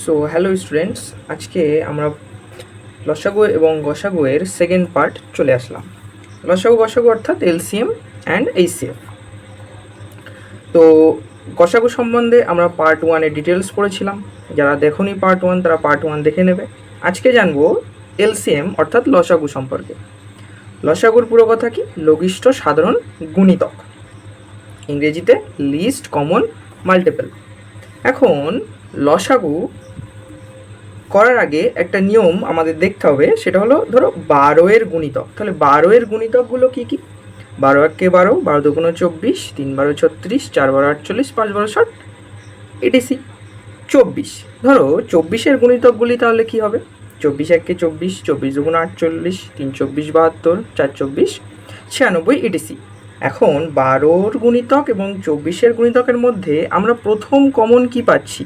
So hello students, আজকে আমরা লসাগু এবং গসাগু এর সেকেন্ড পার্ট চলে আসলাম। লসাগু গসাগু অর্থাৎ এলসিএম অ্যান্ড এইচসিএফ। তো গসাগু সম্বন্ধে আমরা পার্ট ওয়ানে ডিটেলস পড়েছিলাম। যারা দেখোনি পার্ট ওয়ান তারা পার্ট ওয়ান দেখে নেবে। আজকে জানবো এলসিএম অর্থাৎ লসাগু সম্পর্কে। লসাগুর পুরো কথা কি? লঘিষ্ঠ সাধারণ গুণিতক, ইংরেজিতে লিস্ট কমন মাল্টিপল। এখন লসাগু করার আগে একটা নিয়ম আমাদের দেখতে হবে, সেটা হলো ধরো 12 এর গুণিতক। তাহলে 12 এর গুণিতকগুলো কী কী? 12 একে 12, 12 দুগুণ 24, 3 12 36, 4 12 48, 5 12 60, এটিসি 24। ধরো 24-এর গুণিতকগুলি তাহলে কী হবে? 24 একে 24, 24 দুগুণ 48, 3 24 72, 4 24 96, এটিসি। এখন 12-র গুণিতক এবং 24-এর গুণিতকের মধ্যে আমরা প্রথম কমন কি পাচ্ছি?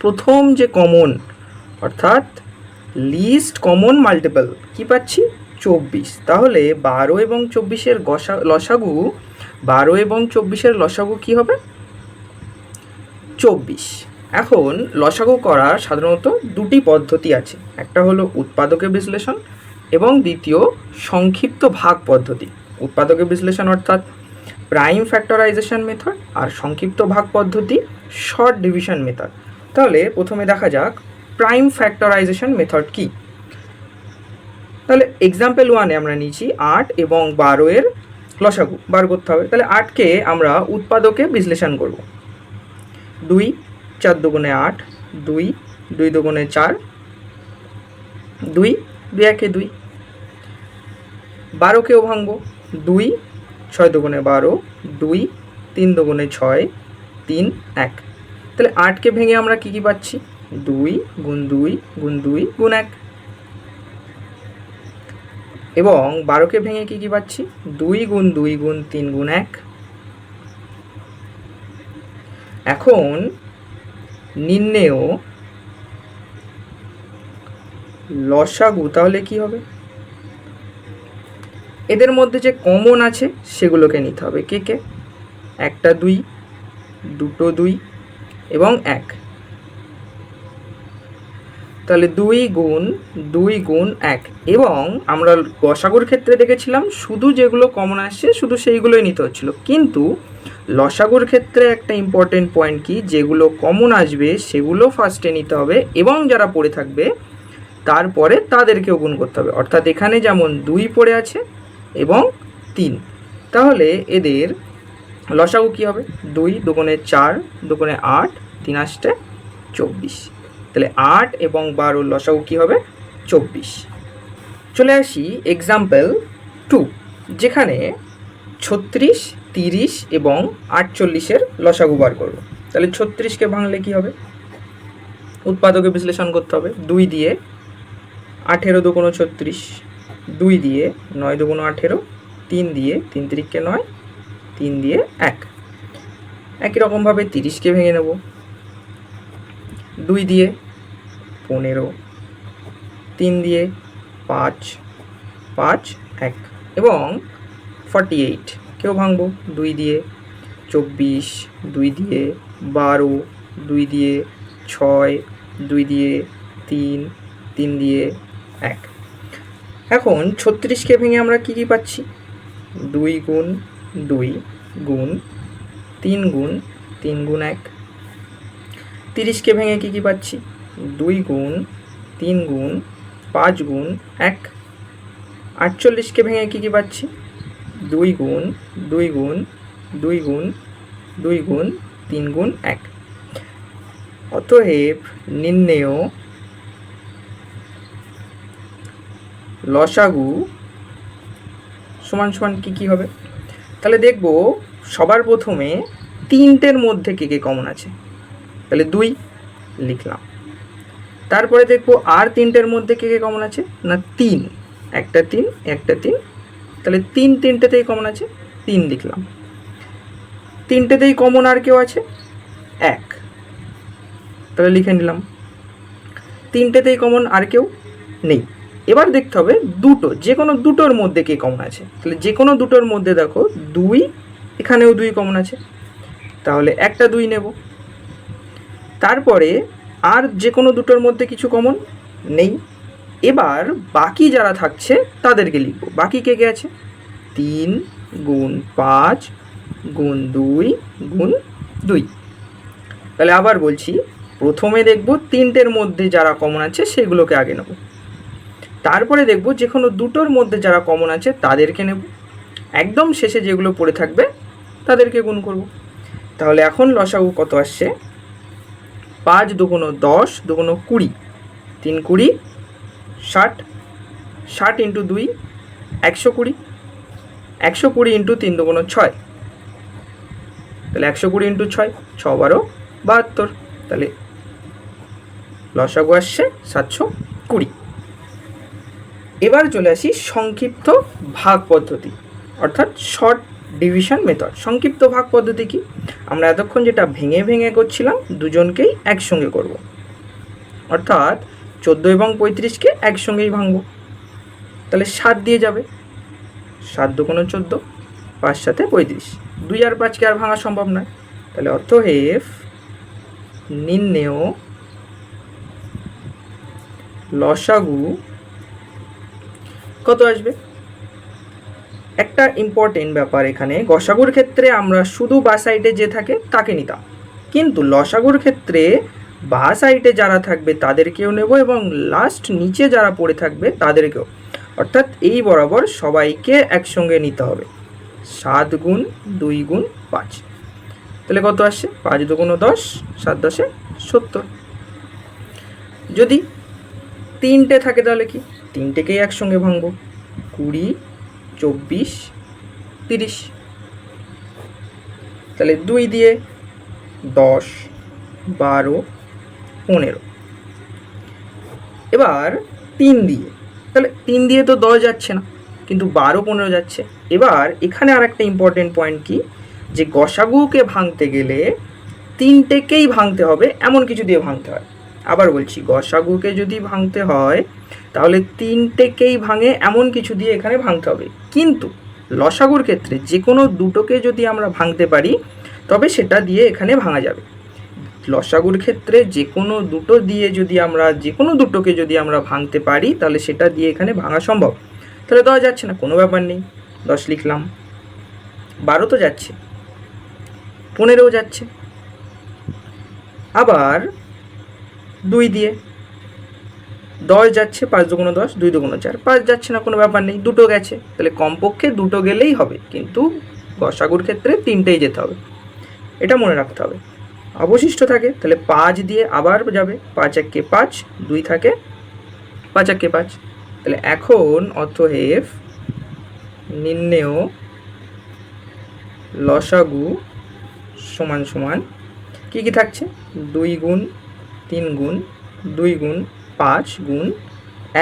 প্রথম যে কমন অর্থাৎ লিস্ট কমন মাল্টিপল কি পাচ্ছি? 24। তাহলে 12 এবং 24-এর লসাগু, 12 এবং 24-এর লসাগু কি হবে? 24। এখন লসাগু করার সাধারণত দুটি পদ্ধতি আছে, একটা হলো উৎপাদকে বিশ্লেষণ এবং দ্বিতীয় সংক্ষিপ্ত ভাগ পদ্ধতি। উৎপাদকে বিশ্লেষণ অর্থাৎ প্রাইম ফ্যাক্টরাইজেশন মেথড, আর সংক্ষিপ্ত ভাগ পদ্ধতি শর্ট ডিভিশন মেথড। তাহলে প্রথমে দেখা যাক প্রাইম ফ্যাক্টরাইজেশন মেথড কি। তাহলে এক্সাম্পল ওয়ানে আমরা নিয়েছি 8 এবং 12 এর লসাগু বার করতে হবে। তাহলে 8কে আমরা উৎপাদকে বিশ্লেষণ করব। 2 4 দুগুণে 8, 2 2 দুগুণে 4, 2 2 একে 2। 12কেও ভাঙবো, 2 6 দুগুণে 12, 2 3 দুগুণে 6, 3 1। তাহলে 8কে ভেঙে আমরা কী কী পাচ্ছি? 2 গুণ 2 গুণ 2 গুণ 1। এবং 12কে ভেঙে কী কী পাচ্ছি? 2 গুণ 2 গুণ 3 গুণ 1। এখন নির্ণেয় লসাগু তাহলে কি হবে? এদের মধ্যে যে কমন আছে সেগুলোকে নিতে হবে। কে কে? একটা 2, দুটো 2 এবং 1। তাহলে 2 গুণ 2 গুণ 1। এবং আমরা গসাগুর ক্ষেত্রে দেখেছিলাম শুধু যেগুলো কমন আসছে শুধু সেইগুলোই নিতে হচ্ছিল, কিন্তু লসাগুর ক্ষেত্রে একটা ইম্পর্টেন্ট পয়েন্ট কি, যেগুলো কমন আসবে সেগুলো ফার্স্টে নিতে হবে এবং যারা পড়ে থাকবে তারপরে তাদেরকেও গুণ করতে হবে। অর্থাৎ এখানে যেমন 2 পড়ে আছে এবং 3, তাহলে এদের লসাগু কী হবে? 2 দুগুণে 4, দুগুণে 8, 3 আসতে 24। তাহলে 8 এবং 12 লসাগু কী হবে? 24। চলে আসি এক্সাম্পল 2, যেখানে 36, 30 এবং 48-এর লসাগু বার করব। তাহলে 36কে ভাঙলে কী হবে? উৎপাদকে বিশ্লেষণ করতে হবে। 2 দিয়ে 18 দুগুণ 36, 2 দিয়ে 9 দুগুণ 18, 3 দিয়ে 3 3কে 9, 3 দিয়ে 1। একই রকমভাবে 30কে ভেঙে নেব। 2 দিয়ে 15, 3 দিয়ে 5, 5 1 এবং 48কেও ভাঙবো। 2 দিয়ে 24, 2 দিয়ে 12, 2 দিয়ে 6, 2 দিয়ে 3, 3 দিয়ে 1। এখন 36কে ভেঙে আমরা কী কী পাচ্ছি? 2 গুণ 2 গুণ 3 গুণ 3 গুণ 1। 30কে ভেঙে কী কী পাচ্ছি? 2 গুণ 3 গুণ 5 গুণ 1। 48কে ভেঙে কী কী পাচ্ছি? 2 গুণ 2 গুণ 2 গুণ 2 গুণ 3 গুণ 1। অতএব নির্ণেয় লসাগু সমান সমান কী কী হবে? তাহলে দেখব সবার প্রথমে 3টের মধ্যে কে কে কমন আছে। তাহলে 2 লিখলাম। তারপরে দেখব আর 3টের মধ্যে কে কে কমন আছে না 3, একটা 3 একটা 3। তাহলে 3টেতেই কমন আছে, 3 লিখলাম। 3টেতেই কমন আর কেউ আছে 1, তাহলে লিখে নিলাম। 3টেতেই কমন আর কেউ নেই। এবার দেখতে হবে দুটো, যে কোনো দুটোর মধ্যে কে কমন আছে। তাহলে যে কোনো দুটোর মধ্যে দেখো 2, এখানেও 2 কমন আছে, তাহলে একটা 2 নেব। তারপরে আর যে কোনো দুটোর মধ্যে কিছু কমন নেই। এবার বাকি যারা থাকছে তাদেরকে লিখব। বাকি কে কে আছে? 3 গুণ 5 গুণ 2 গুণ 2। তাহলে আবার বলছি, প্রথমে দেখব তিনটের মধ্যে যারা কমন আছে সেগুলোকে আগে নেব, তারপরে দেখব যে কোনো দুটোর মধ্যে যারা কমন আছে তাদেরকে নেব, একদম শেষে যেগুলো পড়ে থাকবে তাদেরকে গুণ করব। তাহলে এখন লসাগু কত আসছে? 5 দুগুণ 10 দুগুণ 20, 3 20 60, 60 ইন্টু 2 120, 120 ইন্টু 3 দুগুণ 6, তাহলে 120 ইন্টু 6, 6 12 72। তাহলে লসাগু আসছে 720। এবার চলে আসি সংক্ষিপ্ত ভাগ পদ্ধতি, অর্থাৎ শর্ট ডিভিশন মেথড। সংক্ষিপ্ত ভাগ পদ্ধতি কি? আমরা এতক্ষণ যেটা ভেঙে ভেঙে করছিলাম দুজনকেই একসঙ্গে করব, অর্থাৎ 14 এবং 35কে একসঙ্গেই ভাঙব। তাহলে 7 দিয়ে যাবে, 7 দুগুণ 14, 5 সাথে 35, 2 আর 5কে আর ভাঙা সম্ভব নয়। তাহলে অতএব নির্ণেয় লসাগু কত আসবে? একটা ইম্পর্টেন্ট ব্যাপার এখানে, গসাগুর ক্ষেত্রে আমরা শুধু বা সাইডে যে থাকে তাকে নিতাম, কিন্তু লসাগুর ক্ষেত্রে বা সাইডে যারা থাকবে তাদেরকেও নেব এবং লাস্ট নিচে যারা পড়ে থাকবে তাদেরকেও, অর্থাৎ এই বরাবর সবাইকে একসঙ্গে নিতে হবে। 7 গুণ 2 গুণ 5, তাহলে কত আসছে? 5 দুগুণ 10, 7 10 70। যদি তিনটে থাকে তাহলে কি? তিনটেকেই একসঙ্গে ভাঙবো, 20 24 30, তাহলে 2 দিয়ে 10 12 15। এবার 3 দিয়ে, তাহলে 3 দিয়ে তো 10 যাচ্ছে না, কিন্তু 12 15 যাচ্ছে। এবার এখানে আর একটা ইম্পর্টেন্ট পয়েন্ট কি, যে গসাগুকে ভাঙতে গেলে তিনটেকেই ভাঙতে হবে এমন কিছু দিয়ে ভাঙতে হয়। আবার বলছি, গসাগুকে যদি ভাঙতে হয় তাহলে তিনটেকেই ভাঙে এমন কিছু দিয়ে এখানে ভাঙতে হবে, কিন্তু লসাগুর ক্ষেত্রে যে কোনো দুটোকে যদি আমরা ভাঙতে পারি তবে সেটা দিয়ে এখানে ভাঙা যাবে। লসাগুর ক্ষেত্রে যে কোনো দুটো দিয়ে যদি আমরা যে কোনো দুটোকে যদি আমরা ভাঙতে পারি তাহলে সেটা দিয়ে এখানে ভাঙা সম্ভব। তাহলে 10 যাচ্ছে না, কোনো ব্যাপার নেই, 10 লিখলাম। 12 তো যাচ্ছে, 15 যাচ্ছে। আবার 2 দিয়ে 10 যাচ্ছে, 5 দুগুণ 10, 2 দুগুণ 4, 5 যাচ্ছে না, কোনো ব্যাপার নেই, দুটো গেছে। তাহলে কমপক্ষে দুটো গেলেই হবে, কিন্তু গসাগুর ক্ষেত্রে তিনটেই যেতে হবে, এটা মনে রাখতে হবে। অবশিষ্ট থাকে, তাহলে 5 দিয়ে আবার যাবে, 5 1 কে 5, 2 থাকে, 5 1 কে 5। তাহলে এখন অতএব নির্ণেয় লসাগু সমান সমান কী কী থাকছে? 2 গুণ 3 গুণ 2 গুণ 5 গুণ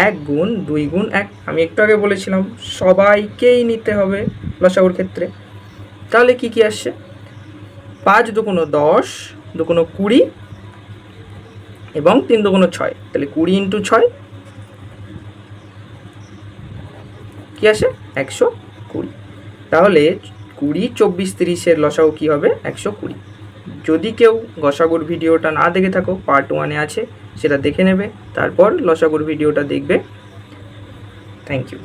1 গুণ 2 গুণ 1। আমি একটু আগে বলেছিলাম সবাইকেই নিতে হবে লসাগুর ক্ষেত্রে। তাহলে কি কি আসছে? 5 দুগুণ 10 দুগুণ 20 এবং 3 দুগুণ 6, তাহলে 20 ইন্টু 6 কি আসে? 120। তাহলে 20 24 30-এর লসাগু কী হবে? 120। যদি কেউ গসাগুর ভিডিওটা না দেখে থাকো, পার্ট 1-এ আছে, সেটা দেখে নেবে, তারপর লসাগুর ভিডিওটা দেখবে। Thank you.